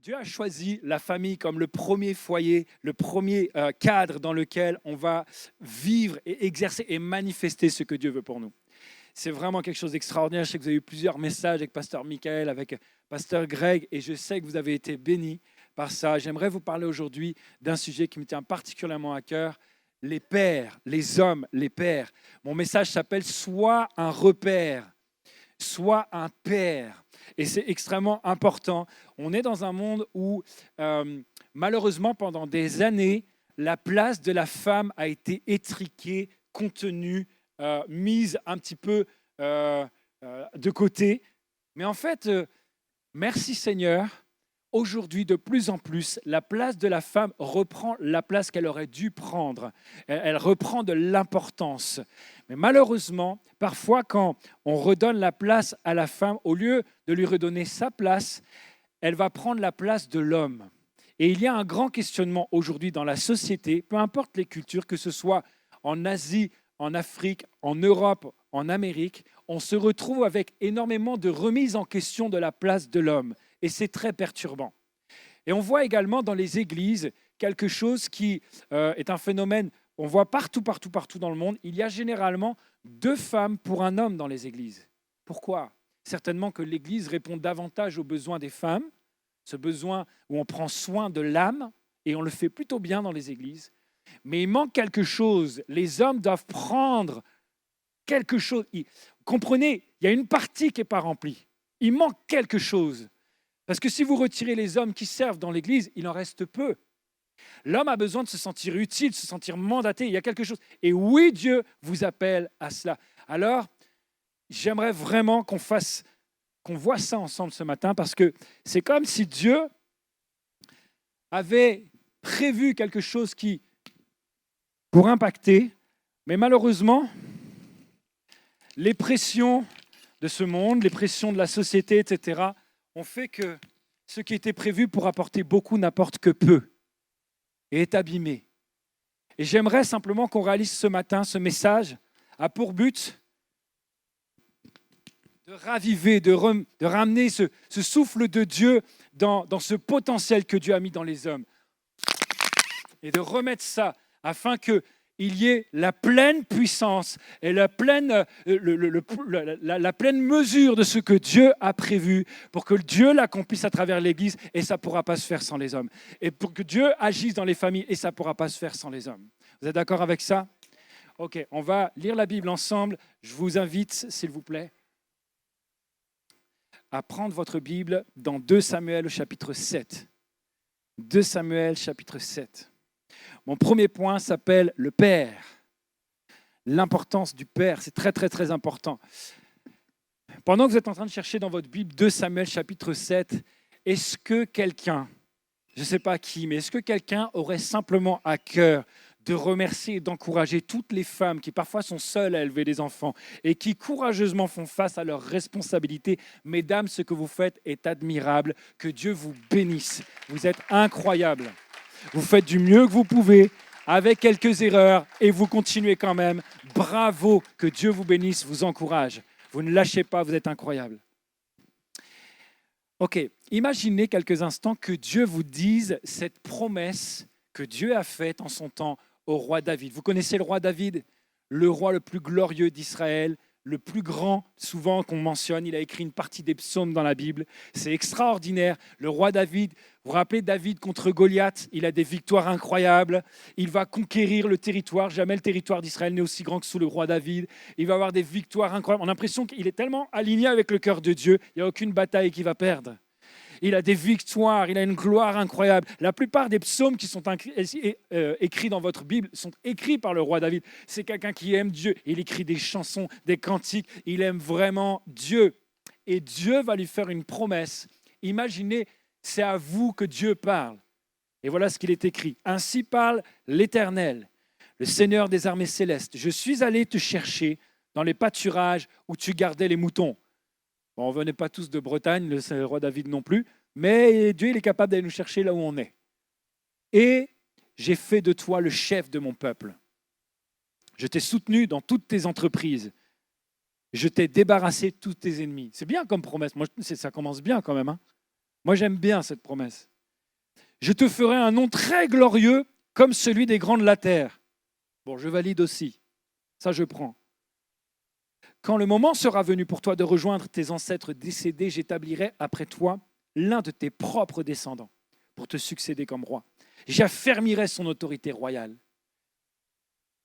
Dieu a choisi la famille comme le premier foyer, le premier cadre dans lequel on va vivre et exercer et manifester ce que Dieu veut pour nous. C'est vraiment quelque chose d'extraordinaire. Je sais que vous avez eu plusieurs messages avec Pasteur Michael, avec Pasteur Greg, et je sais que vous avez été bénis par ça. J'aimerais vous parler aujourd'hui d'un sujet qui me tient particulièrement à cœur, les pères, les hommes, les pères. Mon message s'appelle « Sois un repère ». Sois un père. Et c'est extrêmement important. On est dans un monde où, malheureusement, pendant des années, la place de la femme a été étriquée, contenue, mise un petit peu de côté. Mais en fait, merci Seigneur, aujourd'hui, de plus en plus, la place de la femme reprend la place qu'elle aurait dû prendre. Elle reprend de l'importance. Mais malheureusement, parfois, quand on redonne la place à la femme, au lieu de lui redonner sa place, elle va prendre la place de l'homme. Et il y a un grand questionnement aujourd'hui dans la société, peu importe les cultures, que ce soit en Asie, en Afrique, en Europe, en Amérique, on se retrouve avec énormément de remises en question de la place de l'homme. Et c'est très perturbant. Et on voit également dans les églises quelque chose qui est un phénomène, on voit partout dans le monde. Il y a généralement 2 femmes pour un homme dans les églises. Pourquoi ? Certainement que l'église répond davantage aux besoins des femmes, ce besoin où on prend soin de l'âme, et on le fait plutôt bien dans les églises. Mais il manque quelque chose. Les hommes doivent prendre quelque chose. Comprenez, il y a une partie qui n'est pas remplie. Il manque quelque chose. Parce que si vous retirez les hommes qui servent dans l'église, il en reste peu. L'homme a besoin de se sentir utile, de se sentir mandaté. Il y a quelque chose. Et oui, Dieu vous appelle à cela. Alors, j'aimerais vraiment qu'on voit ça ensemble ce matin, parce que c'est comme si Dieu avait prévu quelque chose pour impacter, mais malheureusement, les pressions de ce monde, les pressions de la société, etc., ont fait que ce qui était prévu pour apporter beaucoup n'apporte que peu et est abîmé. Et j'aimerais simplement qu'on réalise ce matin, ce message a pour but de raviver, de ramener ce souffle de Dieu dans ce potentiel que Dieu a mis dans les hommes. Et de remettre ça afin qu'il y ait la pleine puissance et la pleine mesure de ce que Dieu a prévu pour que Dieu l'accomplisse à travers l'Église, et ça ne pourra pas se faire sans les hommes. Et pour que Dieu agisse dans les familles, et ça ne pourra pas se faire sans les hommes. Vous êtes d'accord avec ça ? Ok, on va lire la Bible ensemble. Je vous invite, s'il vous plaît, à prendre votre Bible dans 2 Samuel au chapitre 7. 2 Samuel chapitre 7. Mon premier point s'appelle le Père. L'importance du Père, c'est très, très, très important. Pendant que vous êtes en train de chercher dans votre Bible 2 Samuel chapitre 7, est-ce que quelqu'un, je ne sais pas qui, mais est-ce que quelqu'un aurait simplement à cœur de remercier et d'encourager toutes les femmes qui parfois sont seules à élever des enfants et qui courageusement font face à leurs responsabilités? Mesdames, ce que vous faites est admirable. Que Dieu vous bénisse. Vous êtes incroyables. Vous faites du mieux que vous pouvez, avec quelques erreurs, et vous continuez quand même. Bravo, que Dieu vous bénisse, vous encourage. Vous ne lâchez pas, vous êtes incroyables. Ok, imaginez quelques instants que Dieu vous dise cette promesse que Dieu a faite en son temps au roi David. Vous connaissez le roi David, le roi le plus glorieux d'Israël, le plus grand, souvent qu'on mentionne. Il a écrit une partie des psaumes dans la Bible. C'est extraordinaire. Le roi David, vous vous rappelez David contre Goliath, il a des victoires incroyables. Il va conquérir le territoire. Jamais le territoire d'Israël n'est aussi grand que sous le roi David. Il va avoir des victoires incroyables. On a l'impression qu'il est tellement aligné avec le cœur de Dieu, il n'y a aucune bataille qu'il va perdre. Il a des victoires, il a une gloire incroyable. La plupart des psaumes qui sont écrits dans votre Bible sont écrits par le roi David. C'est quelqu'un qui aime Dieu. Il écrit des chansons, des cantiques. Il aime vraiment Dieu. Et Dieu va lui faire une promesse. Imaginez, c'est à vous que Dieu parle. Et voilà ce qu'il est écrit. Ainsi parle l'Éternel, le Seigneur des armées célestes. Je suis allé te chercher dans les pâturages où tu gardais les moutons. Bon, on ne venait pas tous de Bretagne, le roi David non plus, mais Dieu il est capable d'aller nous chercher là où on est. Et j'ai fait de toi le chef de mon peuple. Je t'ai soutenu dans toutes tes entreprises. Je t'ai débarrassé de tous tes ennemis. C'est bien comme promesse. Moi, ça commence bien quand même. Moi, j'aime bien cette promesse. Je te ferai un nom très glorieux comme celui des grands de la terre. Bon, je valide aussi. Ça, je prends. Quand le moment sera venu pour toi de rejoindre tes ancêtres décédés, j'établirai après toi l'un de tes propres descendants pour te succéder comme roi. J'affermirai son autorité royale.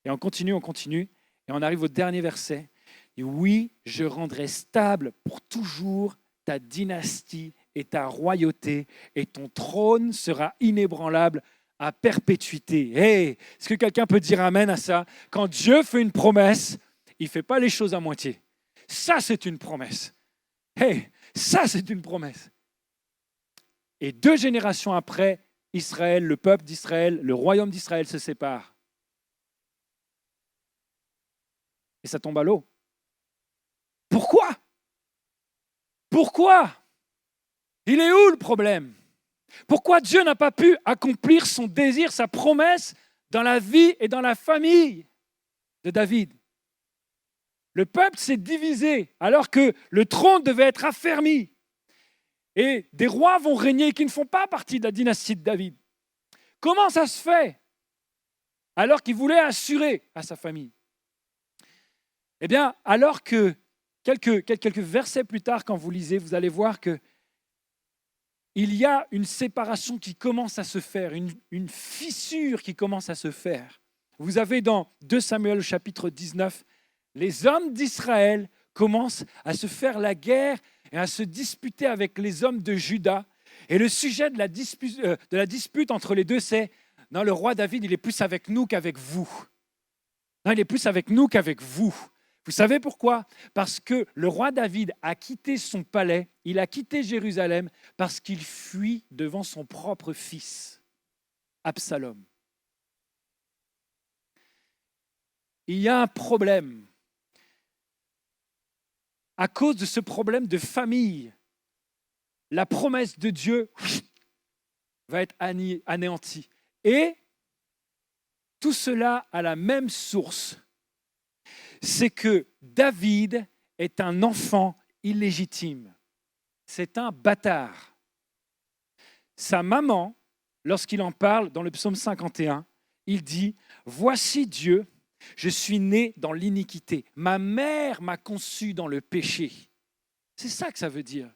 Et on continue, et on arrive au dernier verset. Et oui, je rendrai stable pour toujours ta dynastie et ta royauté, et ton trône sera inébranlable à perpétuité. Hey, est-ce que quelqu'un peut dire amen à ça? Quand Dieu fait une promesse, il ne fait pas les choses à moitié. Ça, c'est une promesse. Hey, ça, c'est une promesse. Et 2 générations après, Israël, le peuple d'Israël, le royaume d'Israël se sépare. Et ça tombe à l'eau. Pourquoi? Pourquoi? Il est où le problème? Pourquoi Dieu n'a pas pu accomplir son désir, sa promesse dans la vie et dans la famille de David? Le peuple s'est divisé alors que le trône devait être affermi. Et des rois vont régner qui ne font pas partie de la dynastie de David. Comment ça se fait? Alors qu'il voulait assurer à sa famille. Eh bien, alors que quelques versets plus tard, quand vous lisez, vous allez voir que il y a une séparation qui commence à se faire, une fissure qui commence à se faire. Vous avez dans 2 Samuel chapitre 19, les hommes d'Israël commencent à se faire la guerre et à se disputer avec les hommes de Juda. Et le sujet de la dispute entre les deux, c'est « Non, le roi David, il est plus avec nous qu'avec vous. Non, il est plus avec nous qu'avec vous. » Vous savez pourquoi? Parce que le roi David a quitté son palais, il a quitté Jérusalem parce qu'il fuit devant son propre fils, Absalom. Il y a un problème. À cause de ce problème de famille, la promesse de Dieu va être anéantie. Et tout cela a la même source. C'est que David est un enfant illégitime. C'est un bâtard. Sa maman, lorsqu'il en parle dans le psaume 51, il dit « Voici Dieu, je suis né dans l'iniquité. Ma mère m'a conçu dans le péché. » C'est ça que ça veut dire.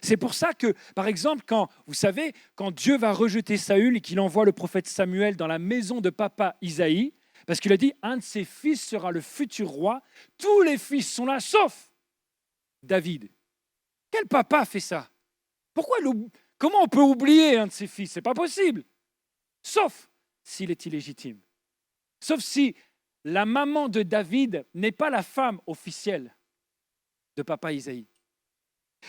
C'est pour ça que, par exemple, quand Dieu va rejeter Saül et qu'il envoie le prophète Samuel dans la maison de papa Isaïe, parce qu'il a dit, un de ses fils sera le futur roi. Tous les fils sont là, sauf David. Quel papa fait ça? Comment on peut oublier un de ses fils? C'est pas possible. Sauf s'il est illégitime. Sauf si la maman de David n'est pas la femme officielle de papa Isaïe.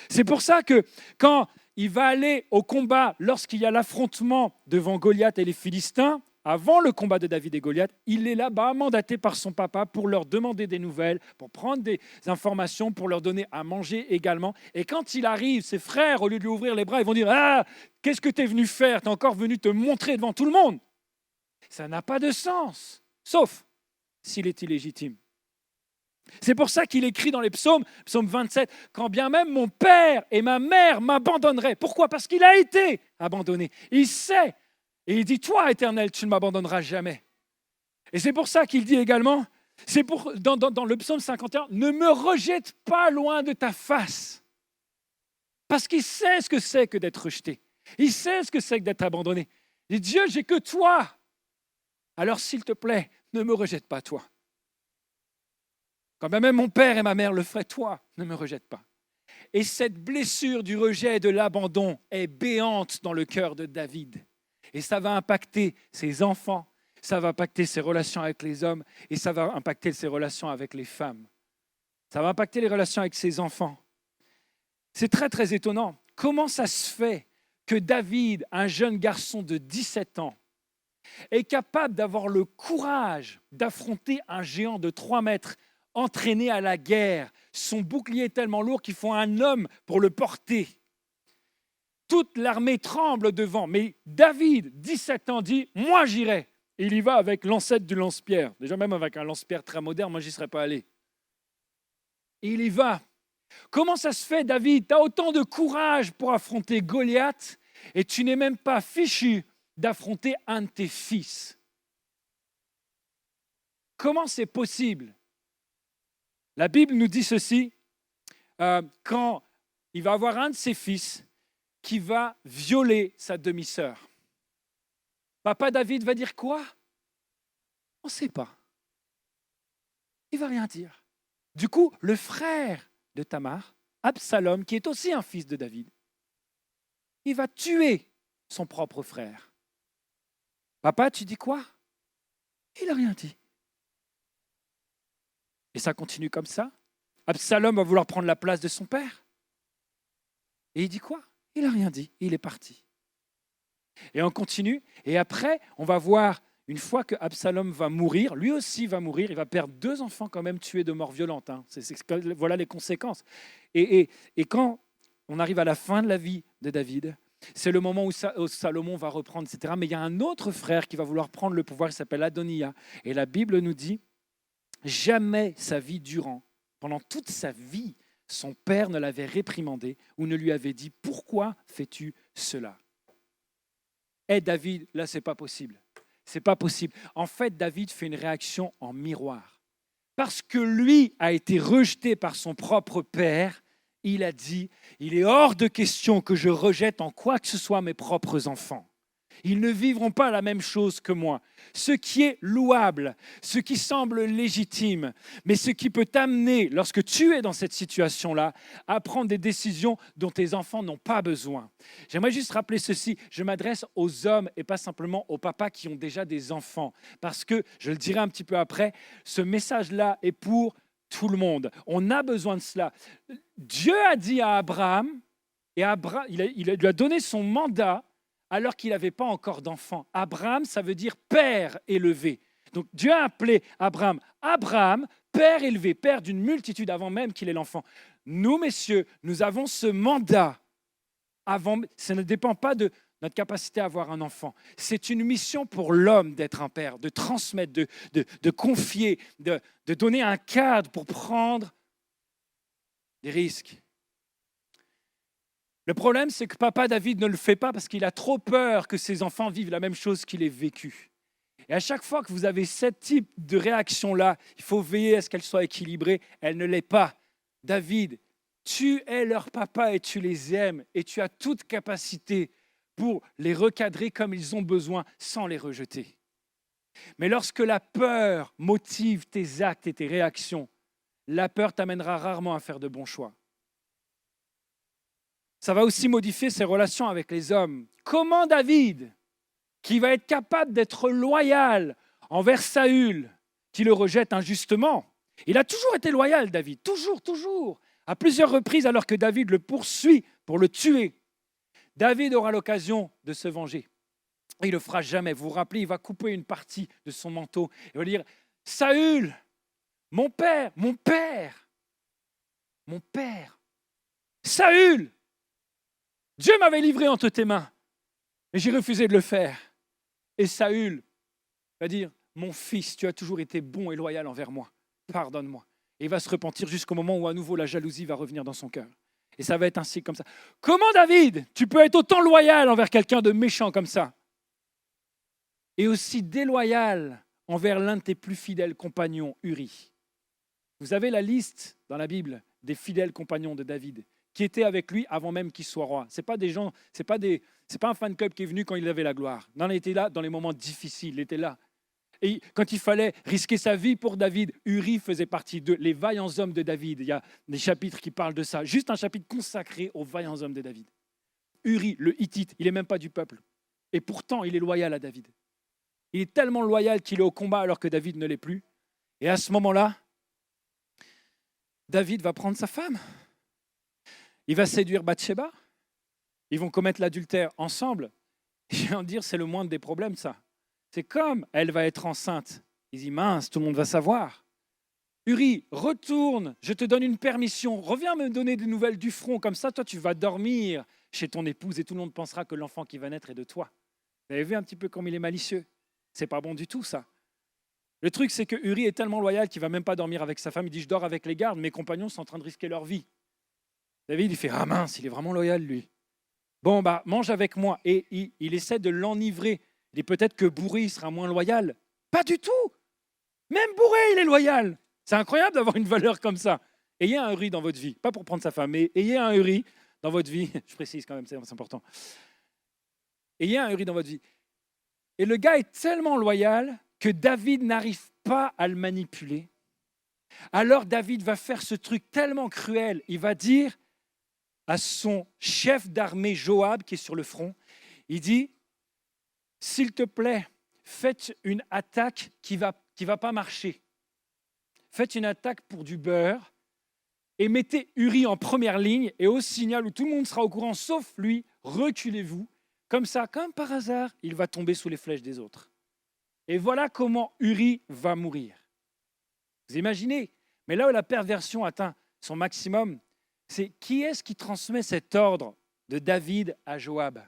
C'est pour ça que quand il va aller au combat, lorsqu'il y a l'affrontement devant Goliath et les Philistins, avant le combat de David et Goliath, il est là-bas mandaté par son papa pour leur demander des nouvelles, pour prendre des informations, pour leur donner à manger également. Et quand il arrive, ses frères, au lieu de lui ouvrir les bras, ils vont dire « Ah, qu'est-ce que tu es venu faire? Tu es encore venu te montrer devant tout le monde. » Ça n'a pas de sens, sauf s'il est illégitime. C'est pour ça qu'il écrit dans les psaumes, psaume 27, « Quand bien même mon père et ma mère m'abandonneraient. » Pourquoi? Parce qu'il a été abandonné. Il sait. Et il dit, toi, Éternel, tu ne m'abandonneras jamais. Et c'est pour ça qu'il dit également, dans le psaume 51, ne me rejette pas loin de ta face. Parce qu'il sait ce que c'est que d'être rejeté. Il sait ce que c'est que d'être abandonné. Il dit, Dieu, j'ai que toi. Alors, s'il te plaît, ne me rejette pas, toi. Quand même mon père et ma mère le feraient, toi, ne me rejette pas. Et cette blessure du rejet et de l'abandon est béante dans le cœur de David. Et ça va impacter ses enfants, ça va impacter ses relations avec les hommes et ça va impacter ses relations avec les femmes. Ça va impacter les relations avec ses enfants. C'est très, très étonnant. Comment ça se fait que David, un jeune garçon de 17 ans, est capable d'avoir le courage d'affronter un géant de 3 mètres entraîné à la guerre? Son bouclier est tellement lourd qu'il faut un homme pour le porter. Toute l'armée tremble devant, mais David, 17 ans, dit « Moi, j'irai ». Il y va avec l'ancêtre du lance-pierre. Déjà, même avec un lance-pierre très moderne, moi, je n'y serais pas allé. Et il y va. Comment ça se fait, David? Tu as autant de courage pour affronter Goliath et tu n'es même pas fichu d'affronter un de tes fils. Comment c'est possible? La Bible nous dit ceci, quand il va avoir un de ses fils qui va violer sa demi-sœur. Papa David va dire quoi? On ne sait pas. Il ne va rien dire. Du coup, le frère de Tamar, Absalom, qui est aussi un fils de David, il va tuer son propre frère. Papa, tu dis quoi? Il n'a rien dit. Et ça continue comme ça. Absalom va vouloir prendre la place de son père. Et il dit quoi? Il n'a rien dit. Il est parti. Et on continue. Et après, on va voir, une fois que Absalom va mourir, lui aussi va mourir, il va perdre 2 enfants quand même tués de mort violente. Hein. Voilà les conséquences. Et quand on arrive à la fin de la vie de David, c'est le moment où Salomon va reprendre, etc. Mais il y a un autre frère qui va vouloir prendre le pouvoir, il s'appelle Adoniya. Et la Bible nous dit, jamais sa vie durant, pendant toute sa vie, son père ne l'avait réprimandé ou ne lui avait dit « Pourquoi fais-tu cela ?» David, là, c'est pas possible. C'est pas possible. En fait, David fait une réaction en miroir. Parce que lui a été rejeté par son propre père, il a dit, il est hors de question que je rejette en quoi que ce soit mes propres enfants. Ils ne vivront pas la même chose que moi. Ce qui est louable, ce qui semble légitime, mais ce qui peut t'amener, lorsque tu es dans cette situation-là, à prendre des décisions dont tes enfants n'ont pas besoin. J'aimerais juste rappeler ceci, je m'adresse aux hommes et pas simplement aux papas qui ont déjà des enfants, parce que, je le dirai un petit peu après, ce message-là est pour tout le monde. On a besoin de cela. Dieu a dit à Abraham, et il lui a donné son mandat, alors qu'il n'avait pas encore d'enfant. Abraham, ça veut dire père élevé. Donc Dieu a appelé Abraham, père élevé, père d'une multitude avant même qu'il ait l'enfant. Nous, messieurs, nous avons ce mandat. Ça ne dépend pas de notre capacité à avoir un enfant. C'est une mission pour l'homme d'être un père, de transmettre, de confier, de donner un cadre pour prendre des risques. Le problème, c'est que papa David ne le fait pas parce qu'il a trop peur que ses enfants vivent la même chose qu'il ait vécu. Et à chaque fois que vous avez ce type de réaction-là, il faut veiller à ce qu'elle soit équilibrée. Elle ne l'est pas. David, tu es leur papa et tu les aimes et tu as toute capacité pour les recadrer comme ils ont besoin sans les rejeter. Mais lorsque la peur motive tes actes et tes réactions, la peur t'amènera rarement à faire de bons choix. Ça va aussi modifier ses relations avec les hommes. Comment David, qui va être capable d'être loyal envers Saül, qui le rejette injustement, il a toujours été loyal, David, toujours, à plusieurs reprises alors que David le poursuit pour le tuer. David aura l'occasion de se venger. Il ne le fera jamais. Vous vous rappelez, il va couper une partie de son manteau. Il va dire, Saül, mon père, Saül, Dieu m'avait livré entre tes mains, mais j'ai refusé de le faire. Et Saül va dire, mon fils, tu as toujours été bon et loyal envers moi, pardonne-moi. Et il va se repentir jusqu'au moment où à nouveau la jalousie va revenir dans son cœur. Et ça va être ainsi comme ça. Comment David, tu peux être autant loyal envers quelqu'un de méchant comme ça? Et aussi déloyal envers l'un de tes plus fidèles compagnons, Uri. Vous avez la liste dans la Bible des fidèles compagnons de David qui étaient avec lui avant même qu'il soit roi. C'est pas des gens, c'est pas un fan club qui est venu quand il avait la gloire. Non, il était là dans les moments difficiles, il était là. Et quand il fallait risquer sa vie pour David, Uri faisait partie d'eux, les vaillants hommes de David. Il y a des chapitres qui parlent de ça, juste un chapitre consacré aux vaillants hommes de David. Uri, le Hittite, il n'est même pas du peuple. Et pourtant, il est loyal à David. Il est tellement loyal qu'il est au combat alors que David ne l'est plus. Et à ce moment-là, David va prendre sa femme. Il va séduire Bathsheba. Ils vont commettre l'adultère ensemble. Je vais en dire, c'est le moindre des problèmes, ça. C'est comme elle va être enceinte. Il dit, mince, tout le monde va savoir. Uri, retourne, je te donne une permission. Reviens me donner des nouvelles du front. Comme ça, toi, tu vas dormir chez ton épouse et tout le monde pensera que l'enfant qui va naître est de toi. Vous avez vu un petit peu comme il est malicieux? C'est pas bon du tout, ça. Le truc, c'est que Uri est tellement loyal qu'il ne va même pas dormir avec sa femme. Il dit, je dors avec les gardes, mes compagnons sont en train de risquer leur vie. David, il fait, ah mince, il est vraiment loyal, lui. Bon, bah, mange avec moi. Et il essaie de l'enivrer. Il dit peut-être que bourré, il sera moins loyal. Pas du tout. Même bourré, il est loyal. C'est incroyable d'avoir une valeur comme ça. Ayez un Uri dans votre vie. Pas pour prendre sa femme, mais ayez un Uri dans votre vie. Je précise quand même, c'est important. Ayez un Uri dans votre vie. Et le gars est tellement loyal que David n'arrive pas à le manipuler. Alors David va faire ce truc tellement cruel. Il va dire à son chef d'armée Joab, qui est sur le front, il dit, s'il te plaît, faites une attaque qui va pas marcher. Faites une attaque pour du beurre et mettez Uri en première ligne et au signal où tout le monde sera au courant, sauf lui, reculez-vous. Comme ça, comme par hasard, il va tomber sous les flèches des autres. Et voilà comment Uri va mourir. Vous imaginez? Mais là où la perversion atteint son maximum, c'est qui est-ce qui transmet cet ordre de David à Joab?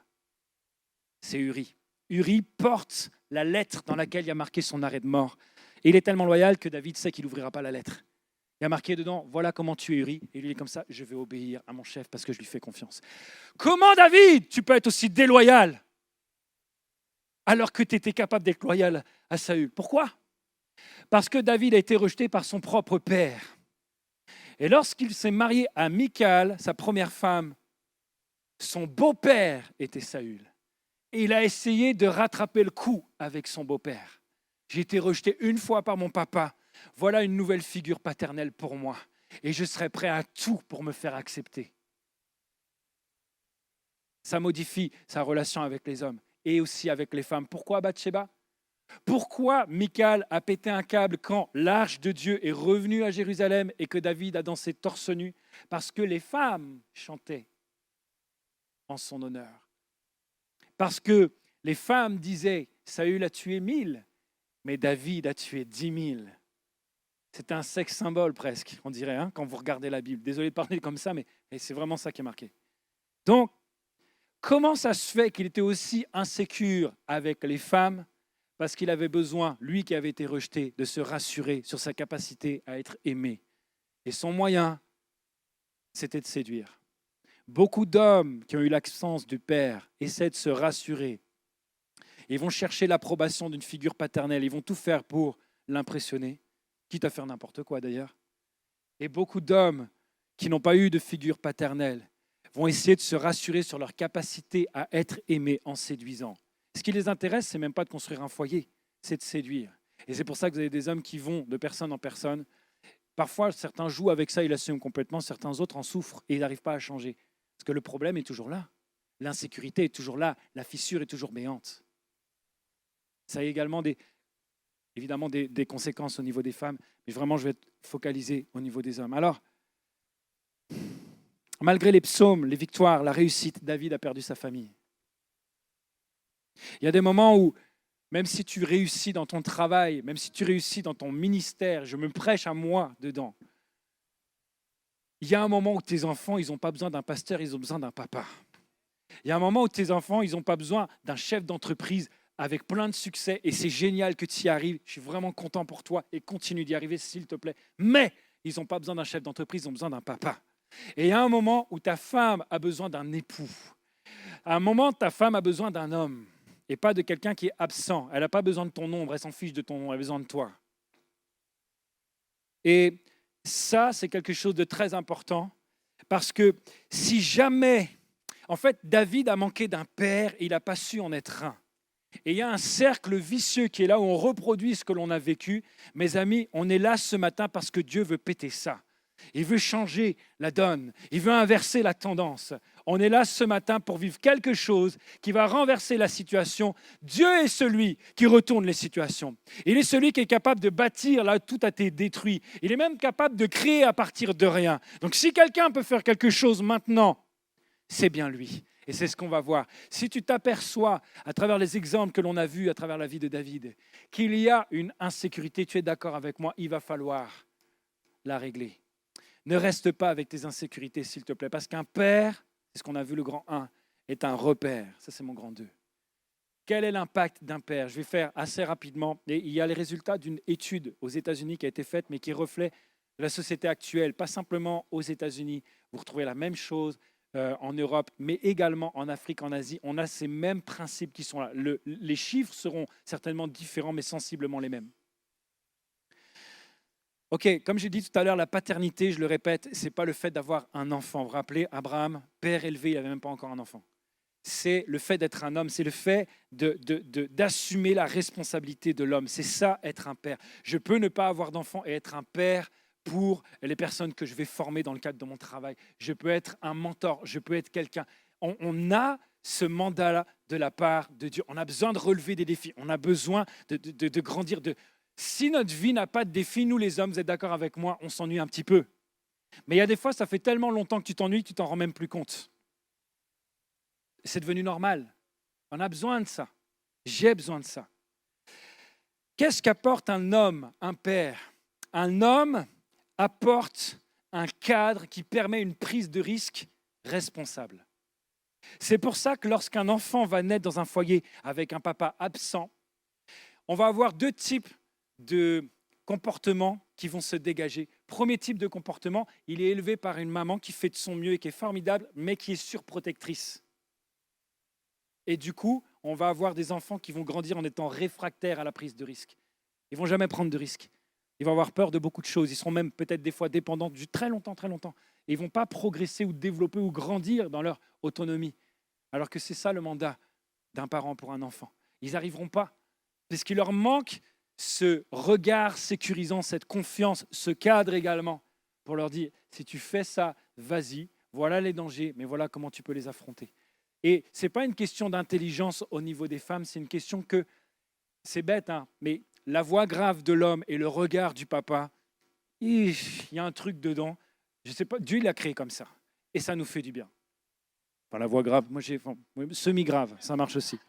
C'est Uri. Uri porte la lettre dans laquelle il y a marqué son arrêt de mort. Et il est tellement loyal que David sait qu'il n'ouvrira pas la lettre. Il y a marqué dedans, voilà comment tu es Uri. Et lui, il est comme ça, je vais obéir à mon chef parce que je lui fais confiance. Comment, David, tu peux être aussi déloyal alors que tu étais capable d'être loyal à Saül? Pourquoi? Parce que David a été rejeté par son propre père. Et lorsqu'il s'est marié à Michal, sa première femme, son beau-père était Saül. Et il a essayé de rattraper le coup avec son beau-père. J'ai été rejeté une fois par mon papa. Voilà une nouvelle figure paternelle pour moi. Et je serai prêt à tout pour me faire accepter. Ça modifie sa relation avec les hommes et aussi avec les femmes. Pourquoi Bathsheba? Pourquoi Michal a pété un câble quand l'arche de Dieu est revenue à Jérusalem et que David a dansé torse nu? Parce que les femmes chantaient en son honneur. Parce que les femmes disaient, Saül a tué 1000, mais David a tué 10 000. C'est un sexe symbole presque, on dirait, hein, quand vous regardez la Bible. Désolé de parler comme ça, mais c'est vraiment ça qui est marqué. Donc, comment ça se fait qu'il était aussi insécure avec les femmes? Parce qu'il avait besoin, lui qui avait été rejeté, de se rassurer sur sa capacité à être aimé. Et son moyen, c'était de séduire. Beaucoup d'hommes qui ont eu l'absence du père essaient de se rassurer. Ils vont chercher l'approbation d'une figure paternelle. Ils vont tout faire pour l'impressionner, quitte à faire n'importe quoi d'ailleurs. Et beaucoup d'hommes qui n'ont pas eu de figure paternelle vont essayer de se rassurer sur leur capacité à être aimés en séduisant. Ce qui les intéresse, c'est même pas de construire un foyer, c'est de séduire. Et c'est pour ça que vous avez des hommes qui vont de personne en personne. Parfois, certains jouent avec ça, ils l'assument complètement, certains autres en souffrent et ils n'arrivent pas à changer. Parce que le problème est toujours là. L'insécurité est toujours là, la fissure est toujours béante. Ça a également évidemment des conséquences au niveau des femmes, mais vraiment, je vais être focalisé au niveau des hommes. Alors, malgré les psaumes, les victoires, la réussite, David a perdu sa famille. Il y a des moments où, même si tu réussis dans ton travail, même si tu réussis dans ton ministère, je me prêche à moi dedans, il y a un moment où tes enfants, ils n'ont pas besoin d'un pasteur, ils ont besoin d'un papa. Il y a un moment où tes enfants, ils n'ont pas besoin d'un chef d'entreprise avec plein de succès et c'est génial que tu y arrives. Je suis vraiment content pour toi et continue d'y arriver, s'il te plaît. Mais ils n'ont pas besoin d'un chef d'entreprise, ils ont besoin d'un papa. Et il y a un moment où ta femme a besoin d'un époux. À un moment, ta femme a besoin d'un homme et pas de quelqu'un qui est absent. Elle n'a pas besoin de ton ombre, elle s'en fiche de ton nom, elle a besoin de toi. Et ça, c'est quelque chose de très important parce que si jamais, en fait, David a manqué d'un père et il n'a pas su en être un. Et il y a un cercle vicieux qui est là où on reproduit ce que l'on a vécu. Mes amis, on est là ce matin parce que Dieu veut péter ça. Il veut changer la donne. Il veut inverser la tendance. On est là ce matin pour vivre quelque chose qui va renverser la situation. Dieu est celui qui retourne les situations. Il est celui qui est capable de bâtir là où tout a été détruit. Il est même capable de créer à partir de rien. Donc si quelqu'un peut faire quelque chose maintenant, c'est bien lui. Et c'est ce qu'on va voir. Si tu t'aperçois, à travers les exemples que l'on a vus, à travers la vie de David, qu'il y a une insécurité, tu es d'accord avec moi, il va falloir la régler. Ne reste pas avec tes insécurités, s'il te plaît, parce qu'un père, c'est ce qu'on a vu le grand 1, est un repère. Ça, c'est mon grand 2. Quel est l'impact d'un père? Je vais faire assez rapidement. Et il y a les résultats d'une étude aux États-Unis qui a été faite, mais qui reflète la société actuelle, pas simplement aux États-Unis. Vous retrouvez la même chose en Europe, mais également en Afrique, en Asie, on a ces mêmes principes qui sont là. Les chiffres seront certainement différents, mais sensiblement les mêmes. Ok, comme j'ai dit tout à l'heure, la paternité, je le répète, ce n'est pas le fait d'avoir un enfant. Vous vous rappelez, Abraham, père élevé, il n'avait même pas encore un enfant. C'est le fait d'être un homme, c'est le fait d'assumer la responsabilité de l'homme. C'est ça, être un père. Je peux ne pas avoir d'enfant et être un père pour les personnes que je vais former dans le cadre de mon travail. Je peux être un mentor, je peux être quelqu'un. On a ce mandat-là de la part de Dieu. On a besoin de relever des défis, on a besoin de grandir. Si notre vie n'a pas de défis, nous les hommes, vous êtes d'accord avec moi, on s'ennuie un petit peu. Mais il y a des fois, ça fait tellement longtemps que tu t'ennuies que tu t'en rends même plus compte. C'est devenu normal. On a besoin de ça. J'ai besoin de ça. Qu'est-ce qu'apporte un homme, un père? Un homme apporte un cadre qui permet une prise de risque responsable. C'est pour ça que lorsqu'un enfant va naître dans un foyer avec un papa absent, on va avoir deux types de comportements qui vont se dégager. Premier type de comportement, il est élevé par une maman qui fait de son mieux et qui est formidable, mais qui est surprotectrice. Et du coup, on va avoir des enfants qui vont grandir en étant réfractaires à la prise de risque. Ils ne vont jamais prendre de risques. Ils vont avoir peur de beaucoup de choses. Ils seront même peut-être des fois dépendants du très longtemps. Et ils ne vont pas progresser ou développer ou grandir dans leur autonomie. Alors que c'est ça le mandat d'un parent pour un enfant. Ils n'arriveront pas. Parce qu'il leur manque ce regard sécurisant, cette confiance, ce cadre également, pour leur dire, si tu fais ça, vas-y, voilà les dangers, mais voilà comment tu peux les affronter. Et ce n'est pas une question d'intelligence au niveau des femmes, c'est une question que, c'est bête, hein, mais la voix grave de l'homme et le regard du papa, il y a un truc dedans. Je sais pas, Dieu l'a créé comme ça. Et ça nous fait du bien. Enfin, la voix grave, moi j'ai semi-grave, ça marche aussi.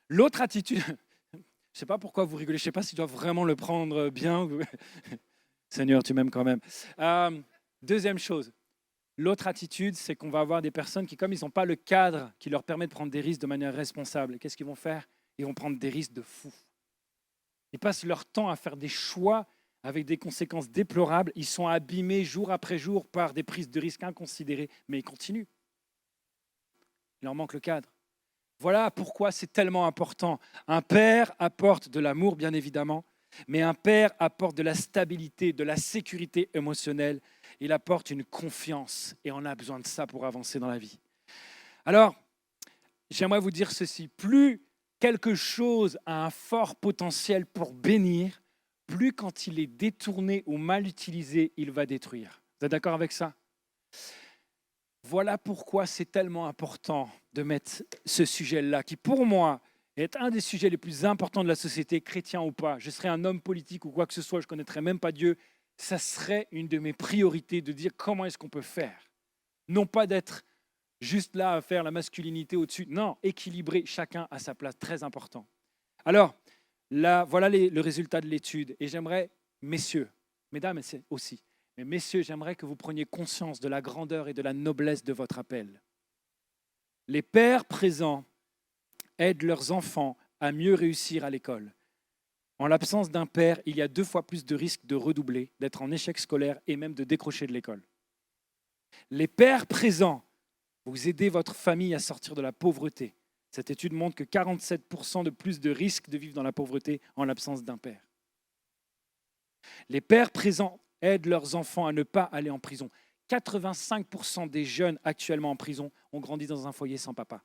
L'autre attitude, je ne sais pas pourquoi vous rigolez, je ne sais pas si je dois vraiment le prendre bien. Seigneur, tu m'aimes quand même. Deuxième chose, l'autre attitude, c'est qu'on va avoir des personnes qui, comme ils n'ont pas le cadre qui leur permet de prendre des risques de manière responsable, qu'est-ce qu'ils vont faire? Ils vont prendre des risques de fou. Ils passent leur temps à faire des choix avec des conséquences déplorables. Ils sont abîmés jour après jour par des prises de risques inconsidérées, mais ils continuent. Il leur manque le cadre. Voilà pourquoi c'est tellement important. Un père apporte de l'amour, bien évidemment, mais un père apporte de la stabilité, de la sécurité émotionnelle. Il apporte une confiance et on a besoin de ça pour avancer dans la vie. Alors, j'aimerais vous dire ceci. Plus quelque chose a un fort potentiel pour bénir, plus quand il est détourné ou mal utilisé, il va détruire. Vous êtes d'accord avec ça? Voilà pourquoi c'est tellement important de mettre ce sujet-là, qui pour moi est un des sujets les plus importants de la société, chrétien ou pas. Je serais un homme politique ou quoi que ce soit, je ne connaîtrais même pas Dieu. Ça serait une de mes priorités de dire comment est-ce qu'on peut faire. Non pas d'être juste là à faire la masculinité au-dessus. Non, équilibrer, chacun à sa place, très important. Alors, là, voilà le résultat de l'étude. Et j'aimerais, messieurs, mesdames aussi, mais messieurs, j'aimerais que vous preniez conscience de la grandeur et de la noblesse de votre appel. Les pères présents aident leurs enfants à mieux réussir à l'école. En l'absence d'un père, il y a 2 fois plus de risques de redoubler, d'être en échec scolaire et même de décrocher de l'école. Les pères présents, vous aidez votre famille à sortir de la pauvreté. Cette étude montre que 47% de plus de risques de vivre dans la pauvreté en l'absence d'un père. Les pères présents aident leurs enfants à ne pas aller en prison. 85% des jeunes actuellement en prison ont grandi dans un foyer sans papa.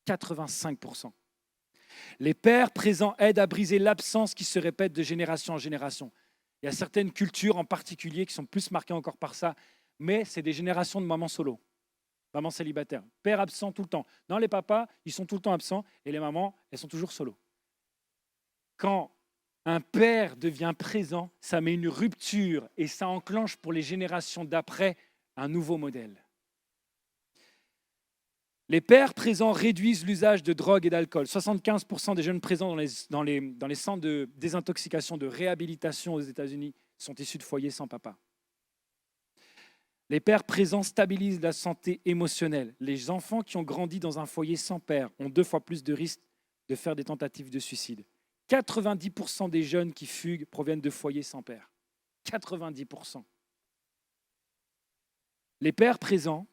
85%. Les pères présents aident à briser l'absence qui se répète de génération en génération. Il y a certaines cultures en particulier qui sont plus marquées encore par ça, mais c'est des générations de mamans solo, mamans célibataires, pères absents tout le temps. Non, les papas, ils sont tout le temps absents et les mamans, elles sont toujours solo. Quand un père devient présent, ça met une rupture et ça enclenche pour les générations d'après un nouveau modèle. Les pères présents réduisent l'usage de drogue et d'alcool. 75% des jeunes présents dans les centres de désintoxication, de réhabilitation aux États-Unis sont issus de foyers sans papa. Les pères présents stabilisent la santé émotionnelle. Les enfants qui ont grandi dans un foyer sans père ont 2 fois plus de risques de faire des tentatives de suicide. 90% des jeunes qui fuguent proviennent de foyers sans père. 90%. Les pères présents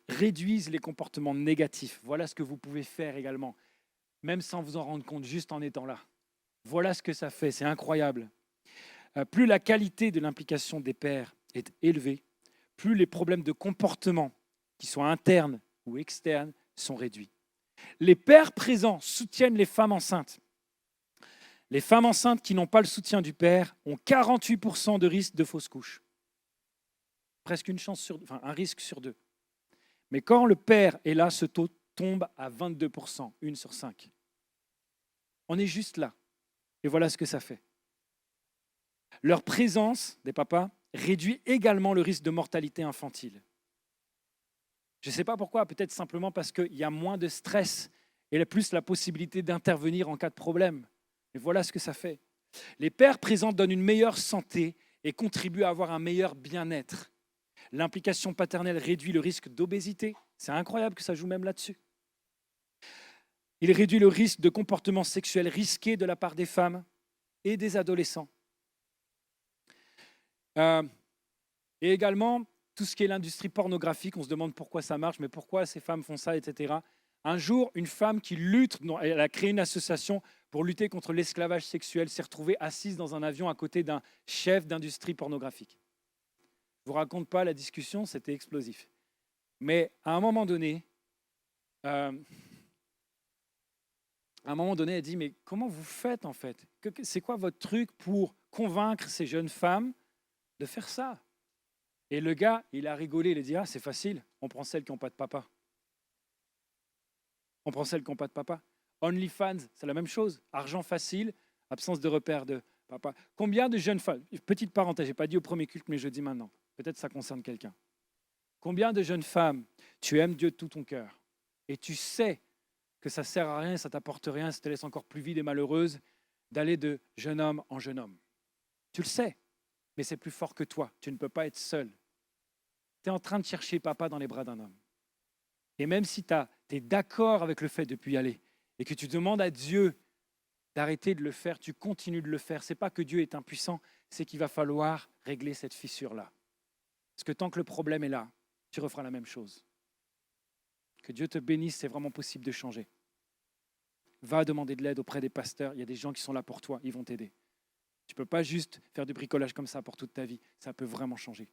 réduisent les comportements négatifs. Voilà ce que vous pouvez faire également, même sans vous en rendre compte, juste en étant là. Voilà ce que ça fait, c'est incroyable. Plus la qualité de l'implication des pères est élevée, plus les problèmes de comportement, qui soient internes ou externes, sont réduits. Les pères présents soutiennent les femmes enceintes. Les femmes enceintes qui n'ont pas le soutien du père ont 48% de risque de fausse couche. Presque un risque sur 2. Mais quand le père est là, ce taux tombe à 22%, 1 sur 5. On est juste là. Et voilà ce que ça fait. Leur présence, des papas, réduit également le risque de mortalité infantile. Je ne sais pas pourquoi, peut-être simplement parce qu'il y a moins de stress et plus la possibilité d'intervenir en cas de problème. Mais voilà ce que ça fait. Les pères présents donnent une meilleure santé et contribuent à avoir un meilleur bien-être. L'implication paternelle réduit le risque d'obésité. C'est incroyable que ça joue même là-dessus. Il réduit le risque de comportements sexuels risqués de la part des femmes et des adolescents. Et également, tout ce qui est l'industrie pornographique, on se demande pourquoi ça marche, mais pourquoi ces femmes font ça, etc. Un jour, une femme qui lutte, elle a créé une association pour lutter contre l'esclavage sexuel, s'est retrouvée assise dans un avion à côté d'un chef d'industrie pornographique. Je ne vous raconte pas la discussion, c'était explosif. Mais à un moment donné, elle dit, mais comment vous faites en fait? C'est quoi votre truc pour convaincre ces jeunes femmes de faire ça? Et le gars, il a rigolé, il a dit, ah c'est facile, on prend celles qui n'ont pas de papa. On prend celles qui n'ont pas de papa. OnlyFans, c'est la même chose. Argent facile, absence de repère de papa. Combien de jeunes femmes, petite parenthèse, je n'ai pas dit au premier culte, mais je dis maintenant, peut-être ça concerne quelqu'un. Combien de jeunes femmes, tu aimes Dieu de tout ton cœur et tu sais que ça ne sert à rien, ça ne t'apporte rien, ça te laisse encore plus vide et malheureuse d'aller de jeune homme en jeune homme. Tu le sais, mais c'est plus fort que toi. Tu ne peux pas être seul. Tu es en train de chercher papa dans les bras d'un homme. Et même si tu es d'accord avec le fait de ne plus y aller et que tu demandes à Dieu d'arrêter de le faire, tu continues de le faire. Ce n'est pas que Dieu est impuissant, c'est qu'il va falloir régler cette fissure-là. Parce que tant que le problème est là, tu referas la même chose. Que Dieu te bénisse, c'est vraiment possible de changer. Va demander de l'aide auprès des pasteurs. Il y a des gens qui sont là pour toi, ils vont t'aider. Tu ne peux pas juste faire du bricolage comme ça pour toute ta vie. Ça peut vraiment changer.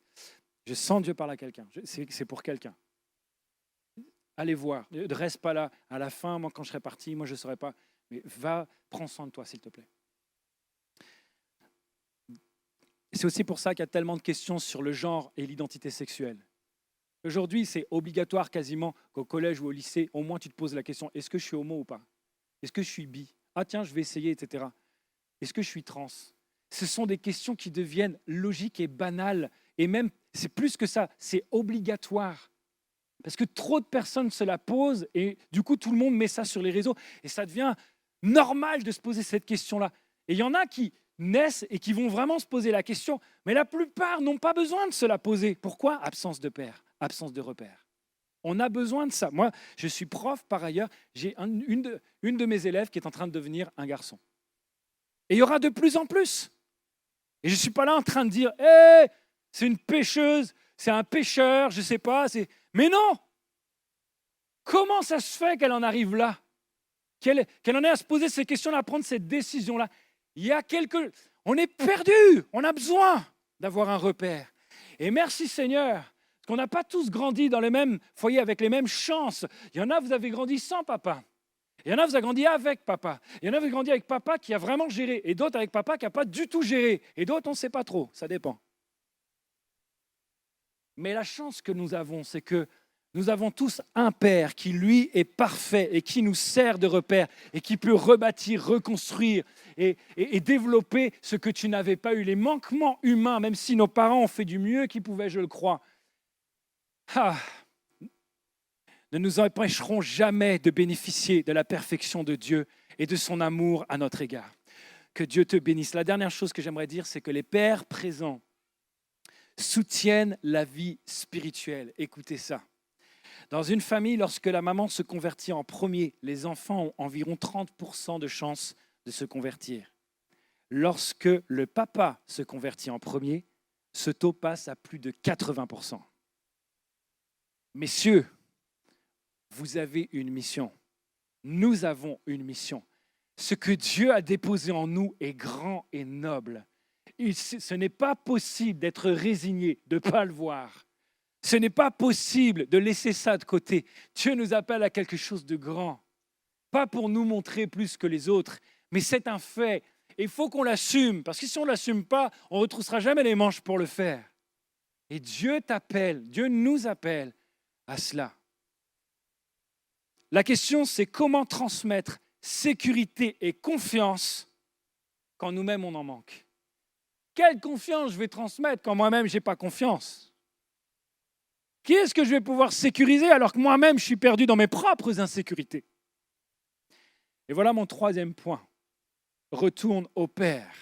Je sens Dieu parler à quelqu'un. C'est pour quelqu'un. Allez voir. Ne reste pas là. À la fin, moi, quand je serai parti, moi, je ne saurais pas. Mais va, prends soin de toi, s'il te plaît. C'est aussi pour ça qu'il y a tellement de questions sur le genre et l'identité sexuelle. Aujourd'hui, c'est obligatoire quasiment qu'au collège ou au lycée, au moins tu te poses la question, est-ce que je suis homo ou pas? Est-ce que je suis bi? Ah tiens, je vais essayer, etc. Est-ce que je suis trans? Ce sont des questions qui deviennent logiques et banales. Et même, c'est plus que ça, c'est obligatoire. Parce que trop de personnes se la posent et du coup, tout le monde met ça sur les réseaux. Et ça devient normal de se poser cette question-là. Et il y en a qui naissent et qui vont vraiment se poser la question. Mais la plupart n'ont pas besoin de se la poser. Pourquoi? Absence de père, absence de repère. On a besoin de ça. Moi, je suis prof par ailleurs. J'ai une de mes élèves qui est en train de devenir un garçon. Et il y aura de plus en plus. Et je ne suis pas là en train de dire « Hey, c'est une pêcheuse, c'est un pêcheur, je ne sais pas. » Mais non! Comment ça se fait qu'elle en arrive là? Qu'elle en ait à se poser ces questions-là, à prendre cette décision-là? On est perdu, on a besoin d'avoir un repère. Et merci Seigneur, parce qu'on n'a pas tous grandi dans les mêmes foyers avec les mêmes chances. Il y en a, vous avez grandi sans papa. Il y en a, vous avez grandi avec papa. Il y en a, vous avez grandi avec papa qui a vraiment géré. Et d'autres avec papa qui n'a pas du tout géré. Et d'autres, on ne sait pas trop. Ça dépend. Mais la chance que nous avons, c'est que nous avons tous un Père qui, lui, est parfait et qui nous sert de repère et qui peut rebâtir, reconstruire et développer ce que tu n'avais pas eu. Les manquements humains, même si nos parents ont fait du mieux qu'ils pouvaient, je le crois, ne nous empêcheront jamais de bénéficier de la perfection de Dieu et de son amour à notre égard. Que Dieu te bénisse. La dernière chose que j'aimerais dire, c'est que les pères présents soutiennent la vie spirituelle. Écoutez ça. Dans une famille, lorsque la maman se convertit en premier, les enfants ont environ 30% de chances de se convertir. Lorsque le papa se convertit en premier, ce taux passe à plus de 80%. Messieurs, vous avez une mission. Nous avons une mission. Ce que Dieu a déposé en nous est grand et noble. Ce n'est pas possible d'être résigné, de ne pas le voir. Ce n'est pas possible de laisser ça de côté. Dieu nous appelle à quelque chose de grand. Pas pour nous montrer plus que les autres, mais c'est un fait. Et il faut qu'on l'assume, parce que si on ne l'assume pas, on ne retroussera jamais les manches pour le faire. Et Dieu t'appelle, Dieu nous appelle à cela. La question, c'est comment transmettre sécurité et confiance quand nous-mêmes on en manque. Quelle confiance je vais transmettre quand moi-même je n'ai pas confiance? Qui est-ce que je vais pouvoir sécuriser alors que moi-même je suis perdu dans mes propres insécurités? Et voilà mon troisième point. Retourne au Père.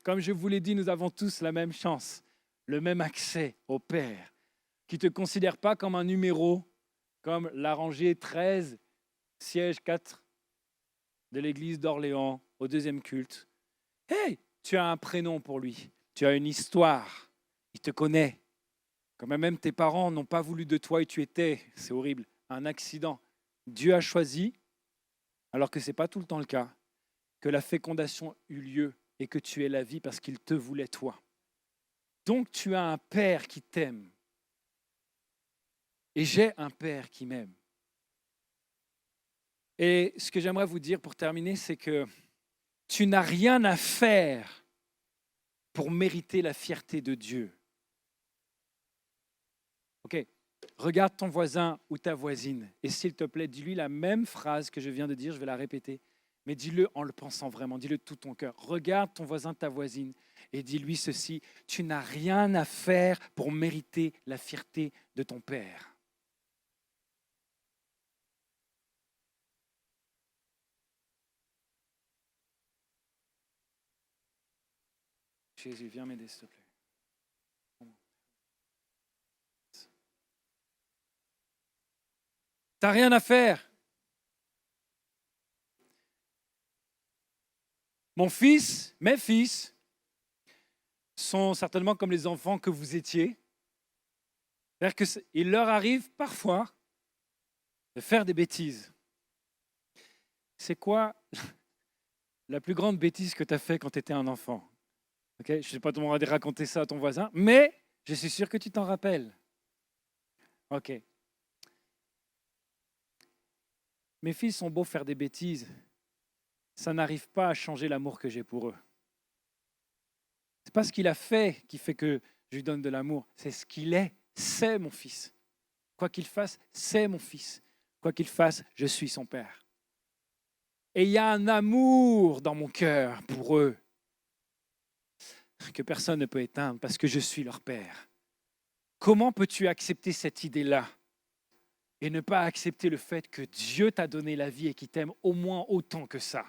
Comme je vous l'ai dit, nous avons tous la même chance, le même accès au Père, qui ne te considère pas comme un numéro, comme la rangée 13, siège 4 de l'église d'Orléans au deuxième culte. Hey, tu as un prénom pour lui, tu as une histoire, il te connaît. Quand même tes parents n'ont pas voulu de toi et tu étais, c'est horrible, un accident. Dieu a choisi, alors que ce n'est pas tout le temps le cas, que la fécondation eut lieu et que tu aies la vie parce qu'il te voulait toi. Donc tu as un Père qui t'aime. Et j'ai un Père qui m'aime. Et ce que j'aimerais vous dire pour terminer, c'est que tu n'as rien à faire pour mériter la fierté de Dieu. Ok, regarde ton voisin ou ta voisine et s'il te plaît, dis-lui la même phrase que je viens de dire, je vais la répéter, mais dis-le en le pensant vraiment, dis-le de tout ton cœur. Regarde ton voisin, ta voisine et dis-lui ceci, tu n'as rien à faire pour mériter la fierté de ton Père. Jésus, viens m'aider s'il te plaît. T'as rien à faire. Mon fils, mes fils, sont certainement comme les enfants que vous étiez. C'est-à-dire qu'il leur arrive parfois de faire des bêtises. C'est quoi la plus grande bêtise que tu as fait quand tu étais un enfant? Je ne sais pas comment on va raconter ça à ton voisin, mais je suis sûr que tu t'en rappelles. Ok. Mes fils sont beaux faire des bêtises, ça n'arrive pas à changer l'amour que j'ai pour eux. Ce n'est pas ce qu'il a fait qui fait que je lui donne de l'amour, c'est ce qu'il est, c'est mon fils. Quoi qu'il fasse, c'est mon fils. Quoi qu'il fasse, je suis son père. Et il y a un amour dans mon cœur pour eux que personne ne peut éteindre parce que je suis leur père. Comment peux-tu accepter cette idée-là et ne pas accepter le fait que Dieu t'a donné la vie et qu'il t'aime au moins autant que ça?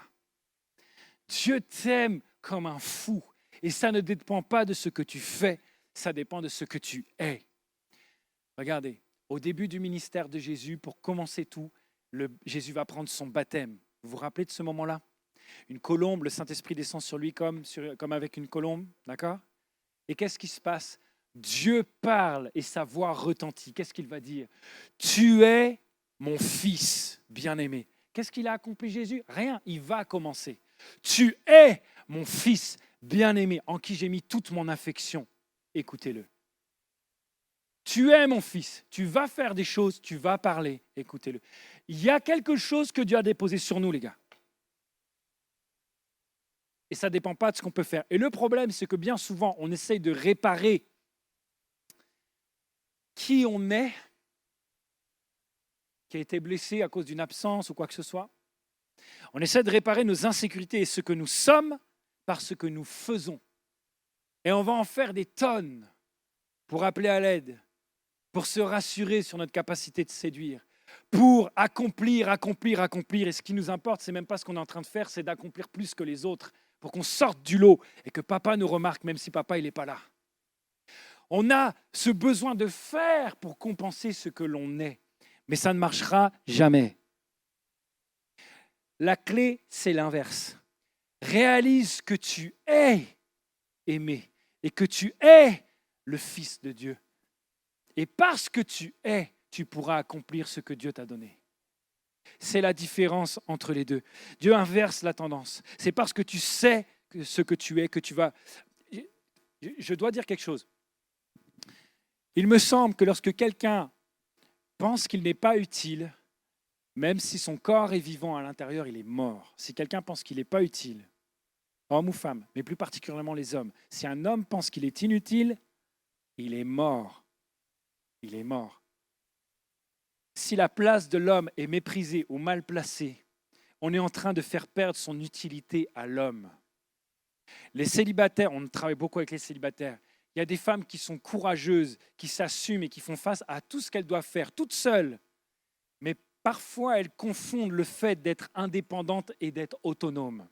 Dieu t'aime comme un fou et ça ne dépend pas de ce que tu fais, ça dépend de ce que tu es. Regardez, au début du ministère de Jésus, pour commencer tout, Jésus va prendre son baptême. Vous vous rappelez de ce moment-là? Une colombe, le Saint-Esprit descend sur lui comme avec une colombe, d'accord? Et qu'est-ce qui se passe? Dieu parle et sa voix retentit. Qu'est-ce qu'il va dire? Tu es mon fils bien-aimé. Qu'est-ce qu'il a accompli Jésus? Rien, il va commencer. Tu es mon fils bien-aimé en qui j'ai mis toute mon affection. Écoutez-le. Tu es mon fils, tu vas faire des choses, tu vas parler, écoutez-le. Il y a quelque chose que Dieu a déposé sur nous, les gars. Et ça ne dépend pas de ce qu'on peut faire. Et le problème, c'est que bien souvent, on essaye de réparer qui on est, qui a été blessé à cause d'une absence ou quoi que ce soit. On essaie de réparer nos insécurités et ce que nous sommes par ce que nous faisons. Et on va en faire des tonnes pour appeler à l'aide, pour se rassurer sur notre capacité de séduire, pour accomplir. Et ce qui nous importe, ce n'est même pas ce qu'on est en train de faire, c'est d'accomplir plus que les autres, pour qu'on sorte du lot et que papa nous remarque, même si papa il n'est pas là. On a ce besoin de faire pour compenser ce que l'on est, mais ça ne marchera jamais. La clé, c'est l'inverse. Réalise que tu es aimé et que tu es le Fils de Dieu. Et parce que tu es, tu pourras accomplir ce que Dieu t'a donné. C'est la différence entre les deux. Dieu inverse la tendance. C'est parce que tu sais ce que tu es que tu vas... Je dois dire quelque chose. Il me semble que lorsque quelqu'un pense qu'il n'est pas utile, même si son corps est vivant à l'intérieur, il est mort. Si quelqu'un pense qu'il n'est pas utile, homme ou femme, mais plus particulièrement les hommes, si un homme pense qu'il est inutile, il est mort. Il est mort. Si la place de l'homme est méprisée ou mal placée, on est en train de faire perdre son utilité à l'homme. Les célibataires, on travaille beaucoup avec les célibataires. Il y a des femmes qui sont courageuses, qui s'assument et qui font face à tout ce qu'elles doivent faire toutes seules. Mais parfois, elles confondent le fait d'être indépendante et d'être autonome.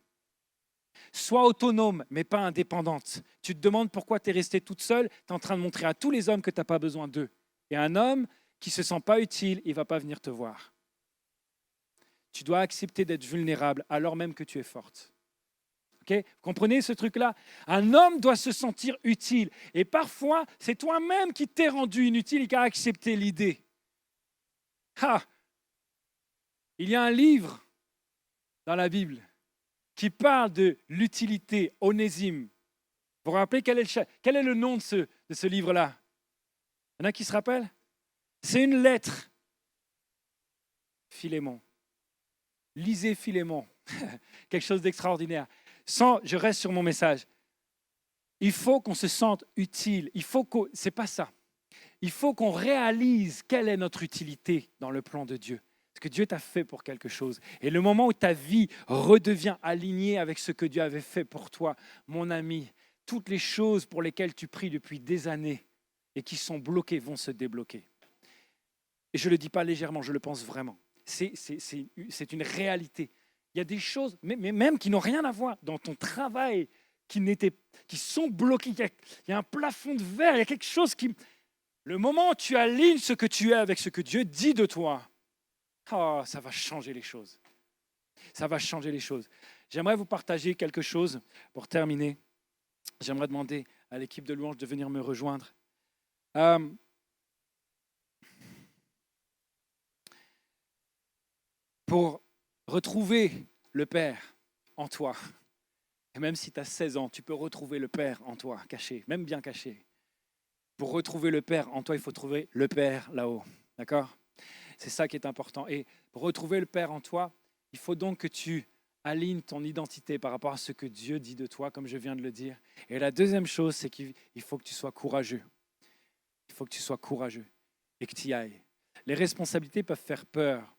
Sois autonome, mais pas indépendante. Tu te demandes pourquoi tu es restée toute seule, tu es en train de montrer à tous les hommes que tu n'as pas besoin d'eux. Et un homme qui ne se sent pas utile, il ne va pas venir te voir. Tu dois accepter d'être vulnérable alors même que tu es forte. Okay? Vous comprenez ce truc-là? Un homme doit se sentir utile. Et parfois, c'est toi-même qui t'es rendu inutile et qui a accepté l'idée. Ah! Il y a un livre dans la Bible qui parle de l'utilité, Onésime. Vous vous rappelez quel est le nom de ce livre-là? Il y en a qui se rappellent? C'est une lettre. Philémon. Lisez Philémon. Quelque chose d'extraordinaire. Je reste sur mon message. Il faut qu'on se sente utile. C'est pas ça. Il faut qu'on réalise quelle est notre utilité dans le plan de Dieu. Ce que Dieu t'a fait pour quelque chose. Et le moment où ta vie redevient alignée avec ce que Dieu avait fait pour toi, mon ami, toutes les choses pour lesquelles tu pries depuis des années et qui sont bloquées vont se débloquer. Et je ne le dis pas légèrement, je le pense vraiment. C'est une réalité. Il y a des choses, mais même qui n'ont rien à voir dans ton travail, qui sont bloquées. Il y a un plafond de verre, il y a quelque chose qui... Le moment où tu alignes ce que tu es avec ce que Dieu dit de toi, oh, ça va changer les choses. Ça va changer les choses. J'aimerais vous partager quelque chose pour terminer. J'aimerais demander à l'équipe de louange de venir me rejoindre. Pour retrouver le Père en toi, et même si tu as 16 ans, tu peux retrouver le Père en toi, caché, même bien caché. Pour retrouver le Père en toi, il faut trouver le Père là-haut. D'accord ? C'est ça qui est important. Et pour retrouver le Père en toi, il faut donc que tu alignes ton identité par rapport à ce que Dieu dit de toi, comme je viens de le dire. Et la deuxième chose, c'est qu'il faut que tu sois courageux. Il faut que tu sois courageux et que tu y ailles. Les responsabilités peuvent faire peur.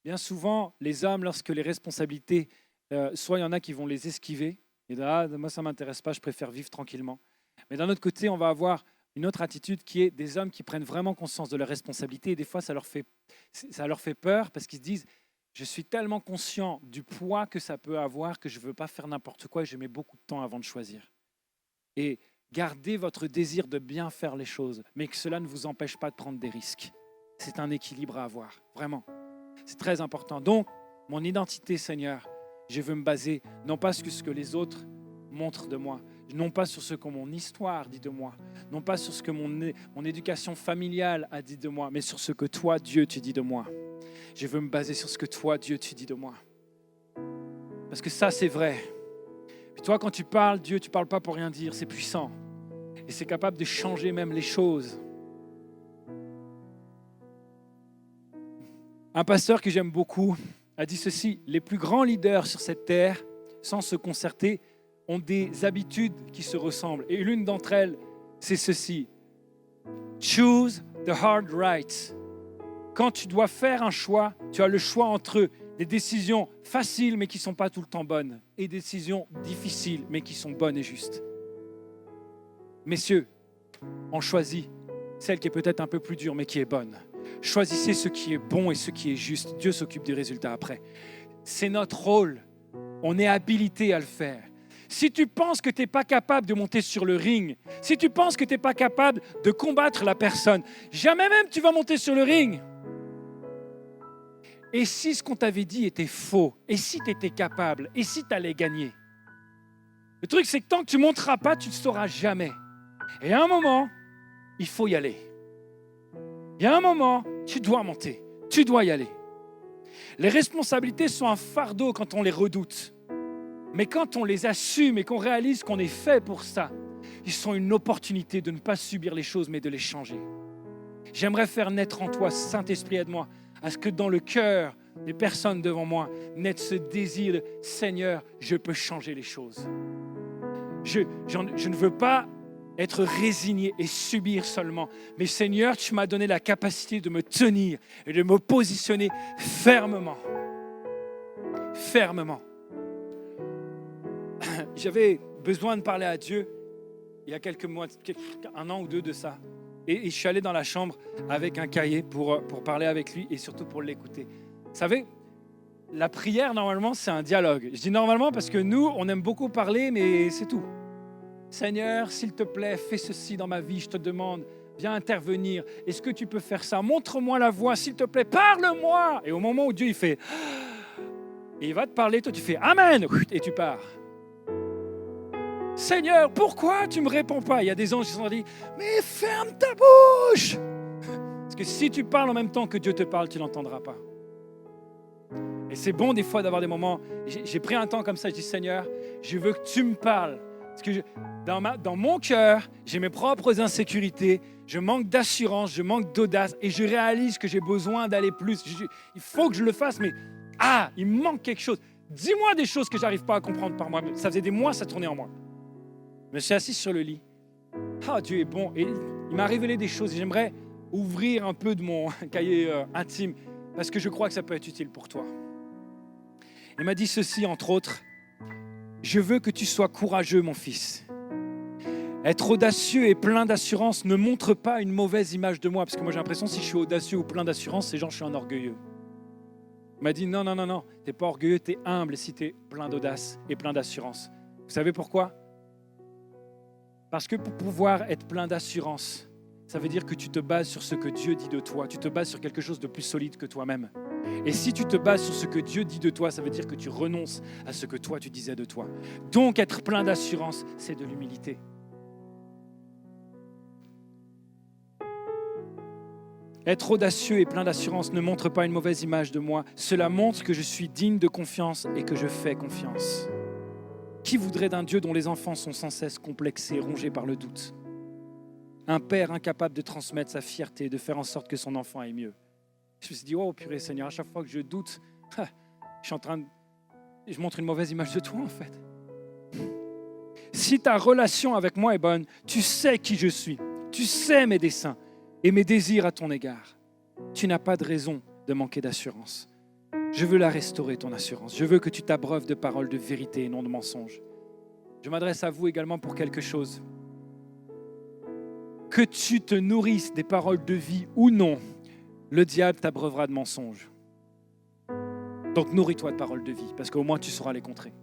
Bien souvent, les hommes, lorsque les responsabilités, soit il y en a qui vont les esquiver, et moi ça ne m'intéresse pas, je préfère vivre tranquillement. Mais d'un autre côté, on va avoir une autre attitude qui est des hommes qui prennent vraiment conscience de leurs responsabilités, et des fois ça leur fait peur parce qu'ils se disent « je suis tellement conscient du poids que ça peut avoir que je ne veux pas faire n'importe quoi et je mets beaucoup de temps avant de choisir ». Et gardez votre désir de bien faire les choses, mais que cela ne vous empêche pas de prendre des risques. C'est un équilibre à avoir, vraiment. C'est très important. Donc, mon identité, Seigneur, je veux me baser non pas sur ce que les autres montrent de moi, non pas sur ce que mon histoire dit de moi, non pas sur ce que mon éducation familiale a dit de moi, mais sur ce que toi, Dieu, tu dis de moi. Je veux me baser sur ce que toi, Dieu, tu dis de moi. Parce que ça, c'est vrai. Puis toi, quand tu parles, Dieu, tu ne parles pas pour rien dire, c'est puissant. Et c'est capable de changer même les choses. Un pasteur que j'aime beaucoup a dit ceci: les plus grands leaders sur cette terre, sans se concerter, ont des habitudes qui se ressemblent. Et l'une d'entre elles, c'est ceci: choose the hard right. Quand tu dois faire un choix, tu as le choix entre des décisions faciles mais qui ne sont pas tout le temps bonnes et des décisions difficiles mais qui sont bonnes et justes. Messieurs, on choisit celle qui est peut-être un peu plus dure mais qui est bonne. Choisissez ce qui est bon et ce qui est juste. Dieu s'occupe des résultats après. C'est notre rôle. On est habilité à le faire. Si tu penses que tu n'es pas capable de monter sur le ring, si tu penses que tu n'es pas capable de combattre la personne, jamais même tu vas monter sur le ring. Et si ce qu'on t'avait dit était faux? Et si tu étais capable? Et si tu allais gagner? Le truc, c'est que tant que tu ne monteras pas, tu ne sauras jamais. Et à un moment, il faut y aller. Il y a un moment, tu dois monter, tu dois y aller. Les responsabilités sont un fardeau quand on les redoute. Mais quand on les assume et qu'on réalise qu'on est fait pour ça, ils sont une opportunité de ne pas subir les choses, mais de les changer. J'aimerais faire naître en toi, Saint-Esprit, aide-moi, à ce que dans le cœur des personnes devant moi, naître ce désir de « Seigneur, je peux changer les choses ». Je ne veux pas être résigné et subir seulement. Mais Seigneur, tu m'as donné la capacité de me tenir et de me positionner fermement. Fermement. J'avais besoin de parler à Dieu il y a quelques mois, un an ou deux de ça. Et je suis allé dans la chambre avec un cahier pour parler avec lui et surtout pour l'écouter. Vous savez, la prière, normalement, c'est un dialogue. Je dis normalement parce que nous, on aime beaucoup parler, mais c'est tout. Seigneur, s'il te plaît, fais ceci dans ma vie, je te demande, viens intervenir. Est-ce que tu peux faire ça? Montre-moi la voie, s'il te plaît, parle-moi. Et au moment où Dieu, il fait, et il va te parler, toi, tu fais Amen, et tu pars. Seigneur, pourquoi tu ne me réponds pas? Il y a des anges qui se sont dit, mais ferme ta bouche. Parce que si tu parles en même temps que Dieu te parle, tu ne l'entendras pas. Et c'est bon des fois d'avoir des moments, j'ai pris un temps comme ça, je dis Seigneur, je veux que tu me parles. Parce que dans mon cœur, j'ai mes propres insécurités, je manque d'assurance, je manque d'audace et je réalise que j'ai besoin d'aller plus. Il faut que je le fasse, mais il me manque quelque chose. Dis-moi des choses que je n'arrive pas à comprendre par moi. Ça faisait des mois, ça tournait en moi. Je me suis assis sur le lit. Dieu est bon. Et il m'a révélé des choses et j'aimerais ouvrir un peu de mon cahier intime parce que je crois que ça peut être utile pour toi. Il m'a dit ceci, entre autres. Je veux que tu sois courageux, mon fils. Être audacieux et plein d'assurance ne montre pas une mauvaise image de moi. Parce que moi, j'ai l'impression que si je suis audacieux ou plein d'assurance, c'est genre je suis un orgueilleux. Il m'a dit non, tu n'es pas orgueilleux, tu es humble si tu es plein d'audace et plein d'assurance. Vous savez pourquoi? Parce que pour pouvoir être plein d'assurance, ça veut dire que tu te bases sur ce que Dieu dit de toi. Tu te bases sur quelque chose de plus solide que toi-même. Et si tu te bases sur ce que Dieu dit de toi, ça veut dire que tu renonces à ce que toi tu disais de toi. Donc être plein d'assurance, c'est de l'humilité. Être audacieux et plein d'assurance ne montre pas une mauvaise image de moi. Cela montre que je suis digne de confiance et que je fais confiance. Qui voudrait d'un Dieu dont les enfants sont sans cesse complexés, rongés par le doute? Un père incapable de transmettre sa fierté et de faire en sorte que son enfant aille mieux. Je me suis dit, oh purée Seigneur, à chaque fois que je doute, je montre une mauvaise image de toi en fait. Si ta relation avec moi est bonne, tu sais qui je suis, tu sais mes desseins et mes désirs à ton égard. Tu n'as pas de raison de manquer d'assurance. Je veux la restaurer, ton assurance. Je veux que tu t'abreuves de paroles de vérité et non de mensonges. Je m'adresse à vous également pour quelque chose. Que tu te nourrisses des paroles de vie ou non, le diable t'abreuvera de mensonges. Donc nourris-toi de paroles de vie, parce qu'au moins tu sauras les contrer.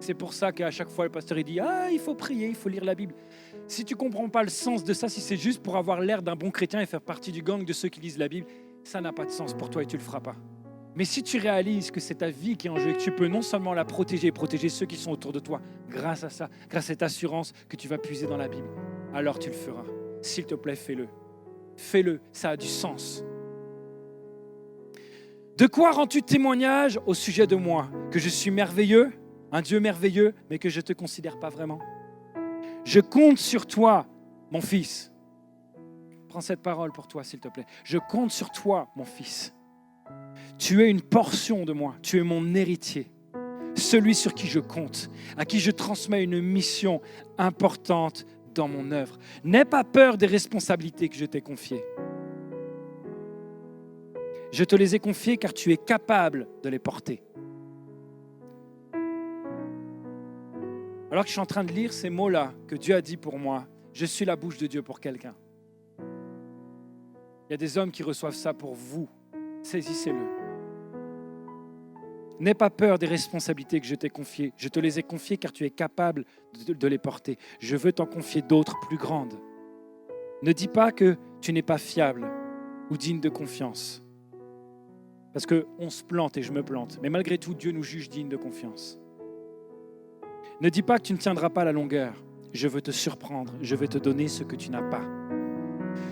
C'est pour ça qu'à chaque fois le pasteur il dit il faut prier, il faut lire la Bible. Si tu ne comprends pas le sens de ça, si c'est juste pour avoir l'air d'un bon chrétien et faire partie du gang de ceux qui lisent la Bible, ça n'a pas de sens pour toi et tu ne le feras pas. Mais si tu réalises que c'est ta vie qui est en jeu et que tu peux non seulement la protéger et protéger ceux qui sont autour de toi, grâce à ça, grâce à cette assurance que tu vas puiser dans la Bible, alors tu le feras. S'il te plaît, fais-le. Fais-le, ça a du sens. De quoi rends-tu témoignage au sujet de moi? Que je suis merveilleux, un Dieu merveilleux, mais que je ne te considère pas vraiment. Je compte sur toi, mon fils. Prends cette parole pour toi, s'il te plaît. Je compte sur toi, mon fils. Tu es une portion de moi, tu es mon héritier, celui sur qui je compte, à qui je transmets une mission importante dans mon œuvre. N'aie pas peur des responsabilités que je t'ai confiées. Je te les ai confiées car tu es capable de les porter. Alors que je suis en train de lire ces mots-là que Dieu a dit pour moi, je suis la bouche de Dieu pour quelqu'un. Il y a des hommes qui reçoivent ça pour vous. Saisissez-le. N'aie pas peur des responsabilités que je t'ai confiées. Je te les ai confiées car tu es capable de les porter. Je veux t'en confier d'autres plus grandes. Ne dis pas que tu n'es pas fiable ou digne de confiance. Parce qu'on se plante et je me plante. Mais malgré tout, Dieu nous juge dignes de confiance. Ne dis pas que tu ne tiendras pas la longueur. Je veux te surprendre. Je vais te donner ce que tu n'as pas.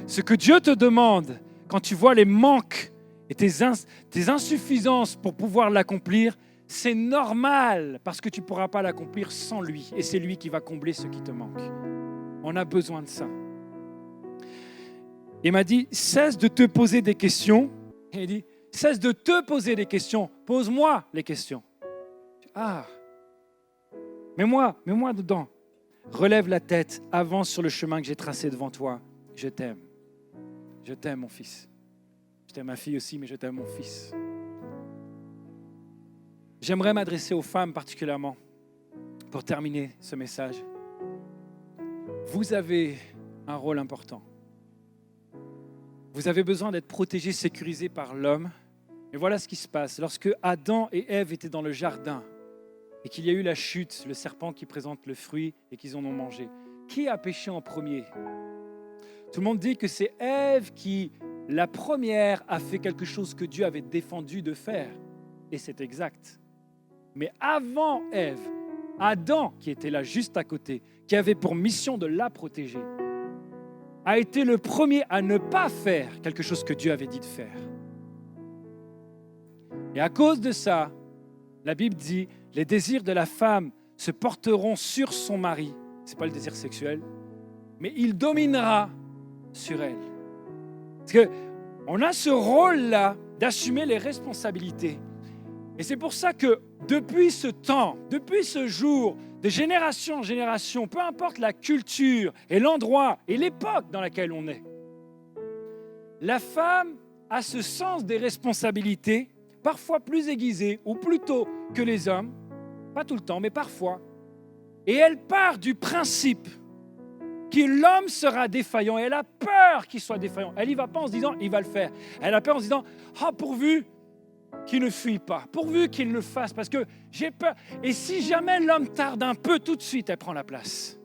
Ce que Dieu te demande quand tu vois les manques et tes insuffisances pour pouvoir l'accomplir, c'est normal parce que tu ne pourras pas l'accomplir sans lui. Et c'est lui qui va combler ce qui te manque. On a besoin de ça. Il m'a dit, cesse de te poser des questions. Et il dit, cesse de te poser des questions. Pose-moi les questions. Ah, mets-moi dedans. Relève la tête, avance sur le chemin que j'ai tracé devant toi. Je t'aime. Je t'aime, mon fils. Je t'aime ma fille aussi, mais je t'aime, mon fils. J'aimerais m'adresser aux femmes particulièrement pour terminer ce message. Vous avez un rôle important. Vous avez besoin d'être protégés, sécurisés par l'homme. Et voilà ce qui se passe. Lorsque Adam et Ève étaient dans le jardin et qu'il y a eu la chute, le serpent qui présente le fruit et qu'ils en ont mangé, qui a péché en premier? Tout le monde dit que c'est Ève qui, la première, a fait quelque chose que Dieu avait défendu de faire. Et c'est exact. Mais avant Ève, Adam, qui était là juste à côté, qui avait pour mission de la protéger, a été le premier à ne pas faire quelque chose que Dieu avait dit de faire. Et à cause de ça, la Bible dit, les désirs de la femme se porteront sur son mari. Ce n'est pas le désir sexuel, mais il dominera sur elle. Parce qu'on a ce rôle-là d'assumer les responsabilités. Et c'est pour ça que depuis ce temps, depuis ce jour, de génération en génération, peu importe la culture et l'endroit et l'époque dans laquelle on est, la femme a ce sens des responsabilités, parfois plus aiguisé ou plus tôt que les hommes, pas tout le temps, mais parfois. Et elle part du principe que l'homme sera défaillant. Et elle a peur qu'il soit défaillant. Elle n'y va pas en se disant, il va le faire. Elle a peur en se disant, pourvu qu'il ne fuit pas, pourvu qu'il le fasse, parce que j'ai peur. Et si jamais l'homme tarde un peu, tout de suite, elle prend la place.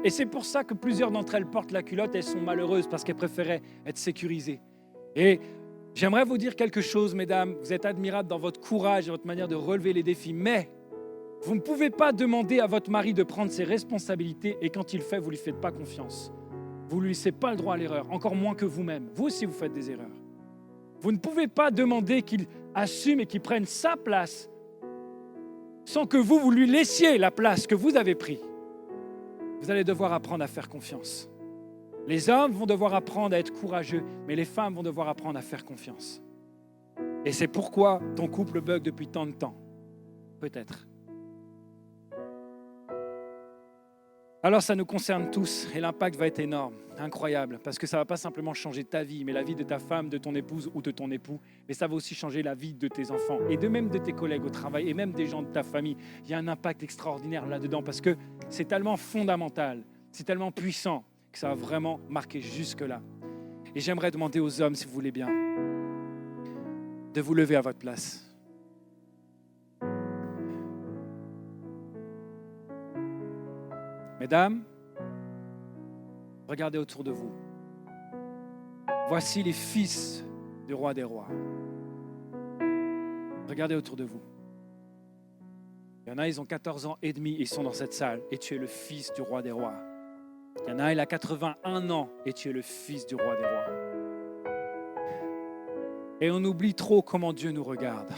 Et c'est pour ça que plusieurs d'entre elles portent la culotte et elles sont malheureuses, parce qu'elles préféraient être sécurisées. Et j'aimerais vous dire quelque chose, mesdames. Vous êtes admirables dans votre courage et votre manière de relever les défis, mais vous ne pouvez pas demander à votre mari de prendre ses responsabilités et quand il le fait, vous ne lui faites pas confiance. Vous ne lui laissez pas le droit à l'erreur, encore moins que vous-même. Vous aussi, vous faites des erreurs. Vous ne pouvez pas demander qu'il assume et qu'il prenne sa place sans que vous lui laissiez la place que vous avez prise. Vous allez devoir apprendre à faire confiance. Les hommes vont devoir apprendre à être courageux, mais les femmes vont devoir apprendre à faire confiance. Et c'est pourquoi ton couple bug depuis tant de temps. Peut-être. Alors ça nous concerne tous et l'impact va être énorme, incroyable, parce que ça ne va pas simplement changer ta vie, mais la vie de ta femme, de ton épouse ou de ton époux, mais ça va aussi changer la vie de tes enfants et de même de tes collègues au travail et même des gens de ta famille. Il y a un impact extraordinaire là-dedans parce que c'est tellement fondamental, c'est tellement puissant que ça va vraiment marquer jusque-là. Et j'aimerais demander aux hommes, si vous voulez bien, de vous lever à votre place. Mesdames, regardez autour de vous. Voici les fils du roi des rois. Regardez autour de vous. Il y en a, ils ont 14 ans et demi et ils sont dans cette salle. Et tu es le fils du roi des rois. Il y en a, il a 81 ans et tu es le fils du roi des rois. Et on oublie trop comment Dieu nous regarde.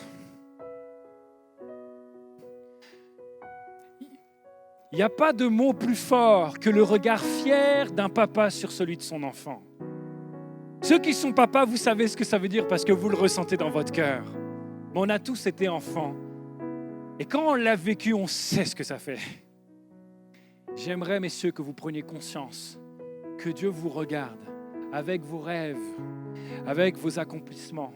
Il n'y a pas de mot plus fort que le regard fier d'un papa sur celui de son enfant. Ceux qui sont papas, vous savez ce que ça veut dire parce que vous le ressentez dans votre cœur. Mais on a tous été enfants. Et quand on l'a vécu, on sait ce que ça fait. J'aimerais, messieurs, que vous preniez conscience que Dieu vous regarde avec vos rêves, avec vos accomplissements,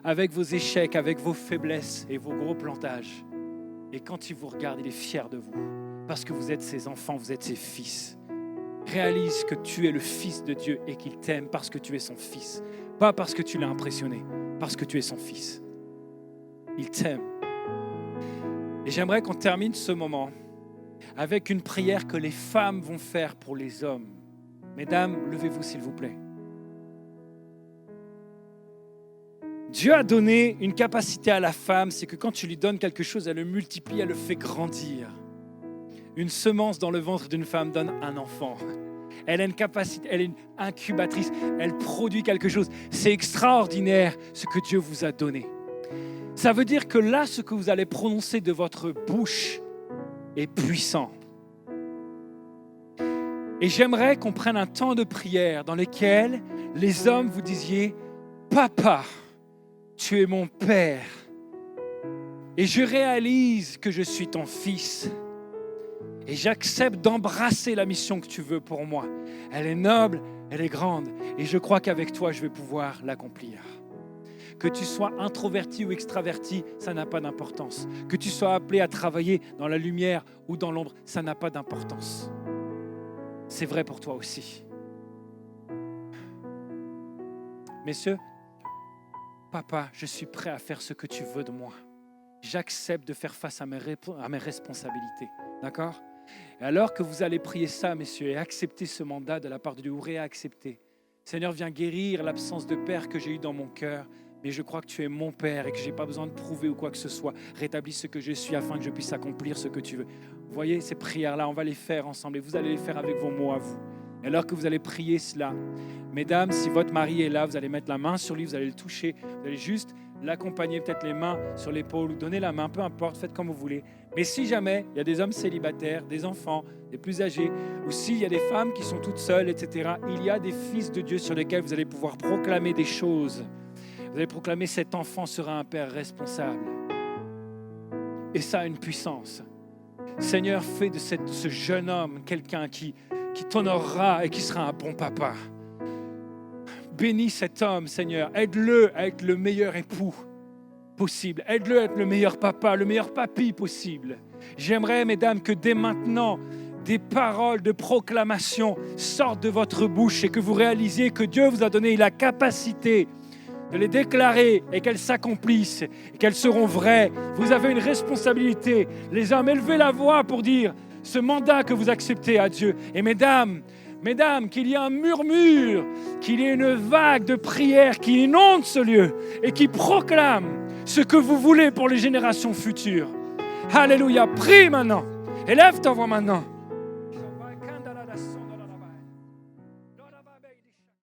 avec vos échecs, avec vos faiblesses et vos gros plantages. Et quand il vous regarde, il est fier de vous. Parce que vous êtes ses enfants, vous êtes ses fils. Réalise que tu es le fils de Dieu et qu'il t'aime parce que tu es son fils. Pas parce que tu l'as impressionné, parce que tu es son fils. Il t'aime. Et j'aimerais qu'on termine ce moment avec une prière que les femmes vont faire pour les hommes. Mesdames, levez-vous s'il vous plaît. Dieu a donné une capacité à la femme, c'est que quand tu lui donnes quelque chose, elle le multiplie, elle le fait grandir. Une semence dans le ventre d'une femme donne un enfant. Elle a une capacité, elle est une incubatrice. Elle produit quelque chose. C'est extraordinaire ce que Dieu vous a donné. Ça veut dire que là, ce que vous allez prononcer de votre bouche est puissant. Et j'aimerais qu'on prenne un temps de prière dans lequel les hommes vous disiez « Papa, tu es mon Père et je réalise que je suis ton Fils et j'accepte d'embrasser la mission que tu veux pour moi. Elle est noble, elle est grande et je crois qu'avec toi, je vais pouvoir l'accomplir. » Que tu sois introverti ou extraverti, ça n'a pas d'importance. Que tu sois appelé à travailler dans la lumière ou dans l'ombre, ça n'a pas d'importance. C'est vrai pour toi aussi. Messieurs, papa, je suis prêt à faire ce que tu veux de moi. J'accepte de faire face à mes responsabilités. D'accord ? Et alors que vous allez prier ça, messieurs, et accepter ce mandat de la part de Dieu, ou réaccepter. Seigneur, viens guérir l'absence de Père que j'ai eue dans mon cœur. Mais je crois que tu es mon Père et que je n'ai pas besoin de prouver ou quoi que ce soit. Rétablis ce que je suis afin que je puisse accomplir ce que tu veux. Vous voyez, ces prières-là, on va les faire ensemble et vous allez les faire avec vos mots à vous. Et alors que vous allez prier cela, mesdames, si votre mari est là, vous allez mettre la main sur lui, vous allez le toucher, vous allez juste l'accompagner, peut-être les mains sur l'épaule ou donner la main, peu importe, faites comme vous voulez. Mais si jamais il y a des hommes célibataires, des enfants, des plus âgés, ou s'il y a des femmes qui sont toutes seules, etc., il y a des fils de Dieu sur lesquels vous allez pouvoir proclamer des choses. Vous allez proclamer cet enfant sera un père responsable. Et ça a une puissance. Seigneur, fais de ce jeune homme quelqu'un qui t'honorera et qui sera un bon papa. Bénis cet homme, Seigneur. Aide-le à être le meilleur époux possible. Aide-le à être le meilleur papa, le meilleur papy possible. J'aimerais, mesdames, que dès maintenant, des paroles de proclamation sortent de votre bouche et que vous réalisiez que Dieu vous a donné la capacité de les déclarer et qu'elles s'accomplissent et qu'elles seront vraies. Vous avez une responsabilité. Les hommes, élevez la voix pour dire ce mandat que vous acceptez à Dieu. Et mesdames, qu'il y ait un murmure, qu'il y ait une vague de prière qui inonde ce lieu et qui proclame ce que vous voulez pour les générations futures. Alléluia. Prie maintenant. Élève ta voix maintenant.